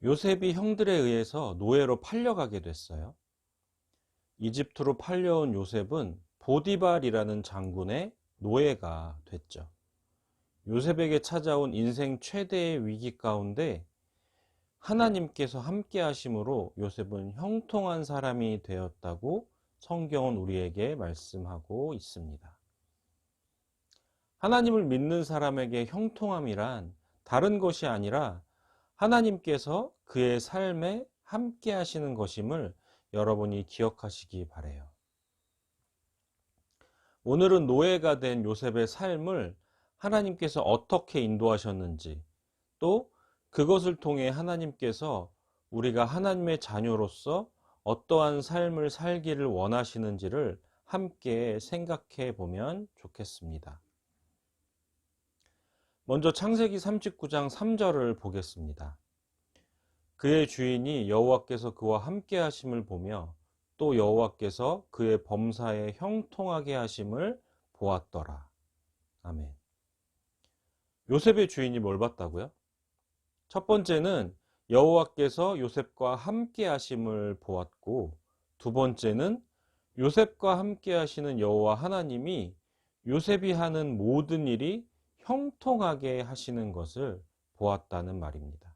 요셉이 형들에 의해서 노예로 팔려가게 됐어요. 이집트로 팔려온 요셉은 보디발이라는 장군의 노예가 됐죠. 요셉에게 찾아온 인생 최대의 위기 가운데 하나님께서 함께 하심으로 요셉은 형통한 사람이 되었다고 성경은 우리에게 말씀하고 있습니다. 하나님을 믿는 사람에게 형통함이란 다른 것이 아니라 하나님께서 그의 삶에 함께 하시는 것임을 여러분이 기억하시기 바라요. 오늘은 노예가 된 요셉의 삶을 하나님께서 어떻게 인도하셨는지, 또 그것을 통해 하나님께서 우리가 하나님의 자녀로서 어떠한 삶을 살기를 원하시는지를 함께 생각해 보면 좋겠습니다. 먼저 창세기 39장 3절을 보겠습니다. 그의 주인이 여호와께서 그와 함께 하심을 보며 또 여호와께서 그의 범사에 형통하게 하심을 보았더라. 아멘. 요셉의 주인이 뭘 봤다고요? 첫 번째는 여호와께서 요셉과 함께 하심을 보았고, 두 번째는 요셉과 함께 하시는 여호와 하나님이 요셉이 하는 모든 일이 형통하게 하시는 것을 보았다는 말입니다.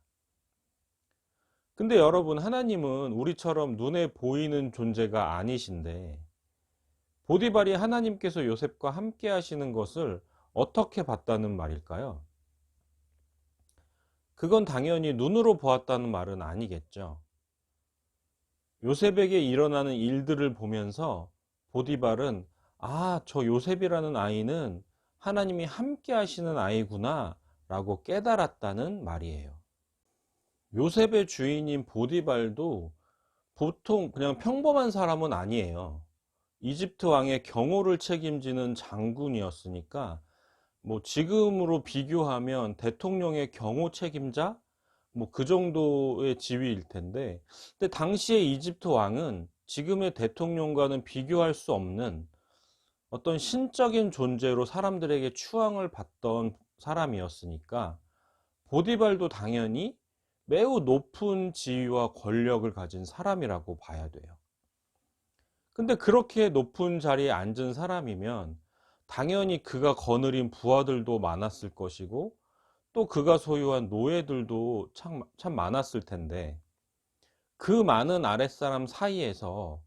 근데 여러분, 하나님은 우리처럼 눈에 보이는 존재가 아니신데 보디발이 하나님께서 요셉과 함께 하시는 것을 어떻게 봤다는 말일까요? 그건 당연히 눈으로 보았다는 말은 아니겠죠. 요셉에게 일어나는 일들을 보면서 보디발은 저 요셉이라는 아이는 하나님이 함께 하시는 아이구나 라고 깨달았다는 말이에요. 요셉의 주인인 보디발도 보통 그냥 평범한 사람은 아니에요. 이집트 왕의 경호를 책임지는 장군이었으니까 지금으로 비교하면 대통령의 경호 책임자 그 정도의 지위일 텐데, 근데 당시의 이집트 왕은 지금의 대통령과는 비교할 수 없는 어떤 신적인 존재로 사람들에게 추앙을 받던 사람이었으니까 보디발도 당연히 매우 높은 지위와 권력을 가진 사람이라고 봐야 돼요. 근데 그렇게 높은 자리에 앉은 사람이면 당연히 그가 거느린 부하들도 많았을 것이고, 또 그가 소유한 노예들도 참 많았을 텐데, 그 많은 아랫사람 사이에서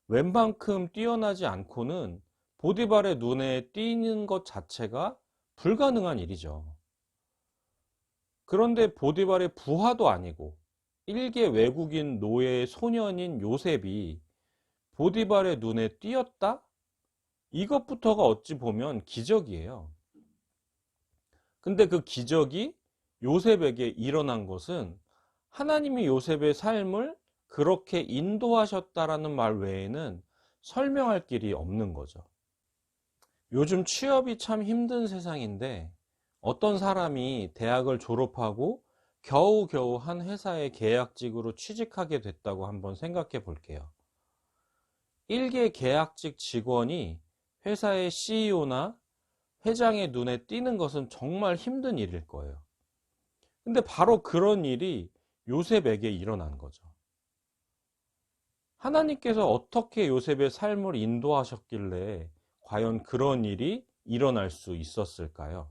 웬만큼 뛰어나지 않고는 보디발의 눈에 띄는 것 자체가 불가능한 일이죠. 그런데 보디발의 부하도 아니고 일개 외국인 노예의 소년인 요셉이 보디발의 눈에 띄었다? 이것부터가 어찌 보면 기적이에요. 근데 그 기적이 요셉에게 일어난 것은 하나님이 요셉의 삶을 그렇게 인도하셨다라는 말 외에는 설명할 길이 없는 거죠. 요즘 취업이 참 힘든 세상인데 어떤 사람이 대학을 졸업하고 겨우겨우 한 회사의 계약직으로 취직하게 됐다고 한번 생각해 볼게요. 일개 계약직 직원이 회사의 CEO나 회장의 눈에 띄는 것은 정말 힘든 일일 거예요. 근데 바로 그런 일이 요셉에게 일어난 거죠. 하나님께서 어떻게 요셉의 삶을 인도하셨길래 과연 그런 일이 일어날 수 있었을까요?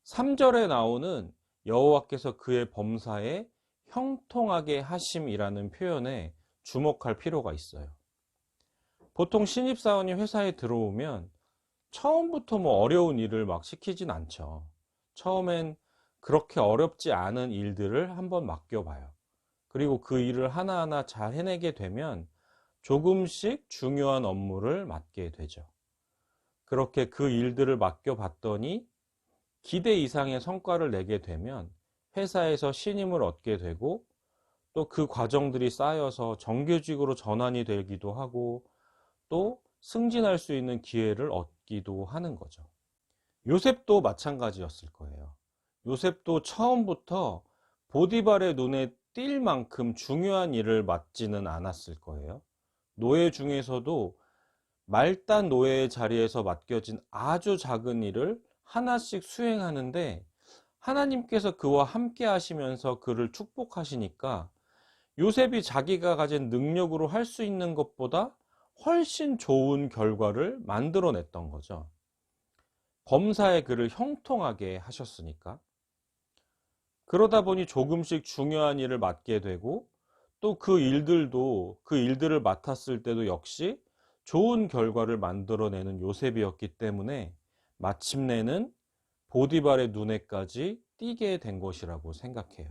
3절에 나오는 여호와께서 그의 범사에 형통하게 하심이라는 표현에 주목할 필요가 있어요. 보통 신입사원이 회사에 들어오면 처음부터 어려운 일을 막 시키진 않죠. 처음엔 그렇게 어렵지 않은 일들을 한번 맡겨봐요. 그리고 그 일을 하나하나 잘 해내게 되면 조금씩 중요한 업무를 맡게 되죠. 그렇게 그 일들을 맡겨봤더니 기대 이상의 성과를 내게 되면 회사에서 신임을 얻게 되고, 또 그 과정들이 쌓여서 정규직으로 전환이 되기도 하고, 또 승진할 수 있는 기회를 얻기도 하는 거죠. 요셉도 마찬가지였을 거예요. 요셉도 처음부터 보디발의 눈에 띌 만큼 중요한 일을 맡지는 않았을 거예요. 노예 중에서도 말단 노예의 자리에서 맡겨진 아주 작은 일을 하나씩 수행하는데 하나님께서 그와 함께 하시면서 그를 축복하시니까 요셉이 자기가 가진 능력으로 할 수 있는 것보다 훨씬 좋은 결과를 만들어냈던 거죠. 범사에 그를 형통하게 하셨으니까. 그러다 보니 조금씩 중요한 일을 맡게 되고 또 그 일들을 맡았을 때도 역시 좋은 결과를 만들어내는 요셉이었기 때문에 마침내는 보디발의 눈에까지 띄게 된 것이라고 생각해요.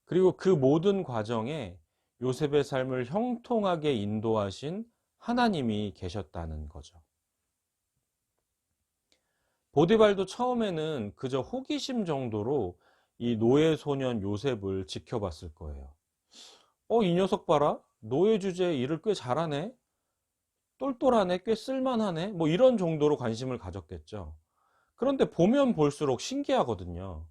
그리고 그 모든 과정에 요셉의 삶을 형통하게 인도하신 하나님이 계셨다는 거죠. 보디발도 처음에는 그저 호기심 정도로 이 노예 소년 요셉을 지켜봤을 거예요. 이 녀석 봐라. 노예 주제에 일을 꽤 잘하네. 똘똘하네. 꽤 쓸만하네. 뭐 이런 정도로 관심을 가졌겠죠. 그런데 보면 볼수록 신기하거든요.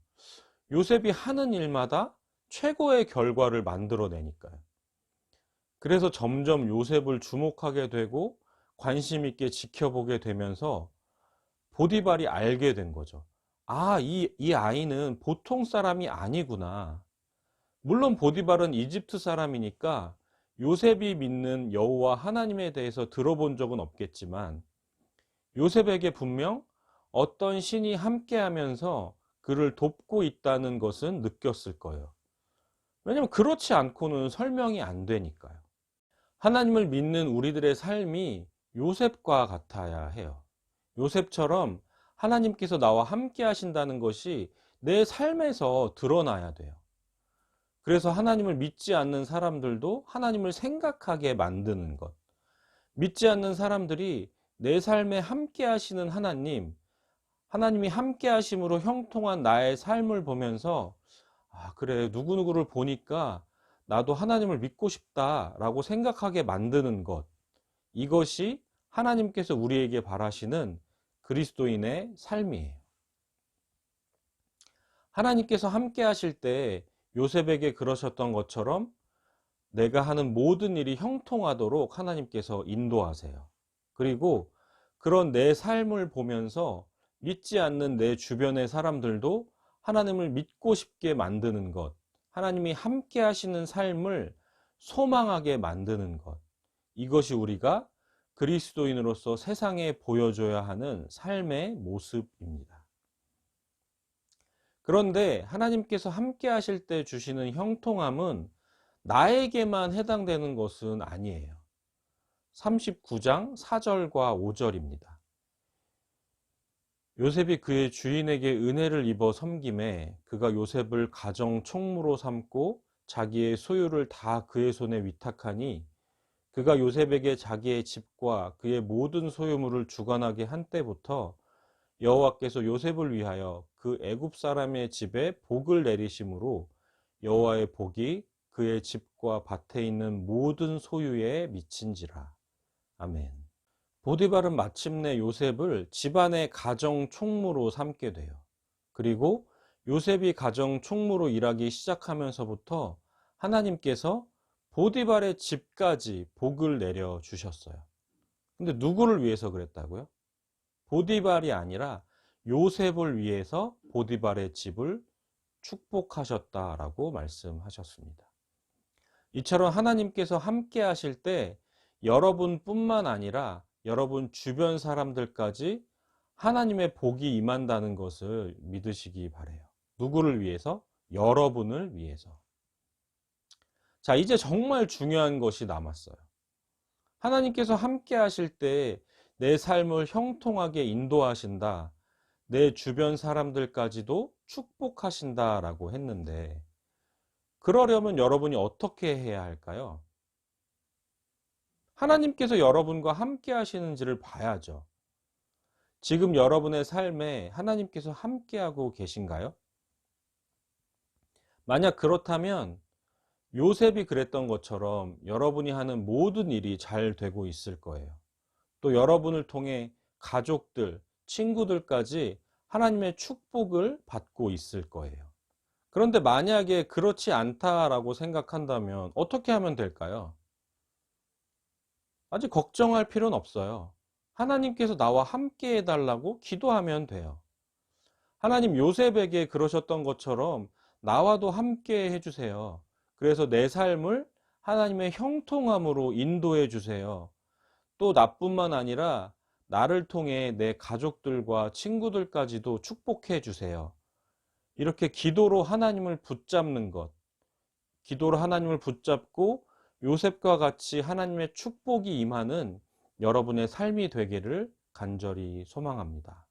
요셉이 하는 일마다 최고의 결과를 만들어내니까요. 그래서 점점 요셉을 주목하게 되고 관심 있게 지켜보게 되면서 보디발이 알게 된 거죠. 아, 이 아이는 보통 사람이 아니구나. 물론 보디발은 이집트 사람이니까 요셉이 믿는 여호와 하나님에 대해서 들어본 적은 없겠지만 요셉에게 분명 어떤 신이 함께하면서 그를 돕고 있다는 것은 느꼈을 거예요. 왜냐하면 그렇지 않고는 설명이 안 되니까요. 하나님을 믿는 우리들의 삶이 요셉과 같아야 해요. 요셉처럼 하나님께서 나와 함께 하신다는 것이 내 삶에서 드러나야 돼요. 그래서 하나님을 믿지 않는 사람들도 하나님을 생각하게 만드는 것. 믿지 않는 사람들이 내 삶에 함께 하시는 하나님이 함께 하심으로 형통한 나의 삶을 보면서 아, 그래, 누구누구를 보니까 나도 하나님을 믿고 싶다라고 생각하게 만드는 것. 이것이 하나님께서 우리에게 바라시는 그리스도인의 삶이에요. 하나님께서 함께 하실 때 요셉에게 그러셨던 것처럼 내가 하는 모든 일이 형통하도록 하나님께서 인도하세요. 그리고 그런 내 삶을 보면서 믿지 않는 내 주변의 사람들도 하나님을 믿고 싶게 만드는 것, 하나님이 함께 하시는 삶을 소망하게 만드는 것, 이것이 우리가 그리스도인으로서 세상에 보여줘야 하는 삶의 모습입니다. 그런데 하나님께서 함께 하실 때 주시는 형통함은 나에게만 해당되는 것은 아니에요. 39장 4절과 5절입니다. 요셉이 그의 주인에게 은혜를 입어 섬김에 그가 요셉을 가정 총무로 삼고 자기의 소유를 다 그의 손에 위탁하니 그가 요셉에게 자기의 집과 그의 모든 소유물을 주관하게 한 때부터 여호와께서 요셉을 위하여 그 애굽 사람의 집에 복을 내리심으로 여호와의 복이 그의 집과 밭에 있는 모든 소유에 미친지라. 아멘. 보디발은 마침내 요셉을 집안의 가정 총무로 삼게 돼요. 그리고 요셉이 가정 총무로 일하기 시작하면서부터 하나님께서 보디발의 집까지 복을 내려 주셨어요. 근데 누구를 위해서 그랬다고요? 보디발이 아니라 요셉을 위해서 보디발의 집을 축복하셨다라고 말씀하셨습니다. 이처럼 하나님께서 함께 하실 때 여러분뿐만 아니라 여러분 주변 사람들까지 하나님의 복이 임한다는 것을 믿으시기 바라요. 누구를 위해서? 여러분을 위해서. 자, 이제 정말 중요한 것이 남았어요. 하나님께서 함께 하실 때 내 삶을 형통하게 인도하신다. 내 주변 사람들까지도 축복하신다라고 했는데 그러려면 여러분이 어떻게 해야 할까요? 하나님께서 여러분과 함께 하시는지를 봐야죠. 지금 여러분의 삶에 하나님께서 함께하고 계신가요? 만약 그렇다면 요셉이 그랬던 것처럼 여러분이 하는 모든 일이 잘 되고 있을 거예요. 또 여러분을 통해 가족들, 친구들까지 하나님의 축복을 받고 있을 거예요. 그런데 만약에 그렇지 않다라고 생각한다면 어떻게 하면 될까요? 아직 걱정할 필요는 없어요. 하나님께서 나와 함께 해달라고 기도하면 돼요. 하나님 요셉에게 그러셨던 것처럼 나와도 함께 해주세요. 그래서 내 삶을 하나님의 형통함으로 인도해 주세요. 또 나뿐만 아니라 나를 통해 내 가족들과 친구들까지도 축복해 주세요. 이렇게 기도로 하나님을 붙잡는 것, 기도로 하나님을 붙잡고 요셉과 같이 하나님의 축복이 임하는 여러분의 삶이 되기를 간절히 소망합니다.